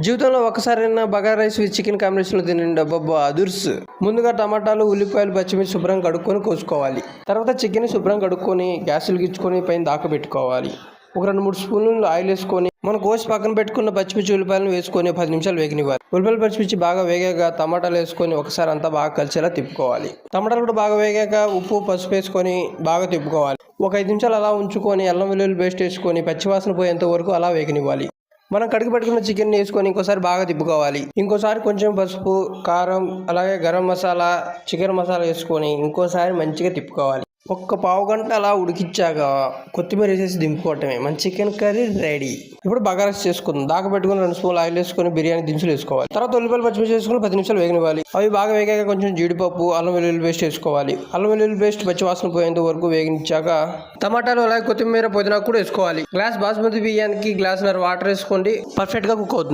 జీవితంలో ఒకసారైనా bagara rice with chicken కాంబినేషన్లో తినండి. అబ్బబ్బా అదుర్స్. ముందుగా టమాటాలు, ఉల్లిపాయలు, పచ్చిమిర్చి శుభ్రం కడుక్కొని కోసుకోవాలి. తర్వాత చికెన్ శుభ్రం కడుక్కొని గ్యాస్ వెలిగించుకొని పైన దాకా పెట్టుకోవాలి. ఒక 2-3 స్పూన్లు ఆయిల్ వేసుకొని మనం కోసి పక్కన పెట్టుకున్న పచ్చిమిర్చి ఉల్లిపాయలను వేసుకొని 10 నిమిషాలు వేగనివ్వాలి. ఉల్లిపాయలు పచ్చిమిర్చి బాగా వేగాక టమాటాలు వేసుకొని ఒకసారి అంతా బాగా కలిసేలా తిప్పుకోవాలి. టమాటాలు కూడా బాగా వేగాక ఉప్పు, పసుపు వేసుకొని బాగా తిప్పుకోవాలి. ఒక 5 నిమిషాలు అలా ఉంచుకొని అల్లం వెల్లుల్లి పేస్ట్ వేసుకొని పచ్చివాసన పోయేంత వరకు అలా వేగనివ్వాలి. మనం కడిగి పెట్టుకున్న చికెన్ వేసుకొని ఇంకోసారి బాగా తిప్పుకోవాలి. ఇంకోసారి కొంచెం పసుపు, కారం, అలాగే గరం మసాలా, చికెన్ మసాలా వేసుకొని ఇంకోసారి మంచిగా తిప్పుకోవాలి. ఒక్క పావు గంట అలా ఉడికిచ్చాక కొత్తిమీర వేసేసి దింపుకోవటమే. మన చికెన్ కర్రీ రెడీ. ఇప్పుడు బగారా రైస్ చేసుకుందాం. దాకా పెట్టుకుని 2 స్పూన్లు ఆయిల్ వేసుకొని బిర్యానీ దినుసులు వేసుకోవాలి. తర్వాత ఉల్లిపాయలు పచ్చిమిర్చి వేసుకొని 10 నిమిషాలు వేగనివ్వాలి. అవి బాగా వేగాక కొంచెం జీడిపప్పు, అల్లం వెల్లుల్లి పేస్ట్ వేసుకోవాలి. అల్లం వెల్లుల్లి పేస్ట్ పచ్చి వాసన పోయేంత వరకు వేగించాక టమాటాలు, అలాగే కొత్తిమీర, పుదీనా కూడా వేసుకోవాలి. గ్లాస్ బాస్మతి బియ్యానికి గ్లాసున్నర వాటర్ వేసుకోండి. పర్ఫెక్ట్గా కుక్ అవుతుంది.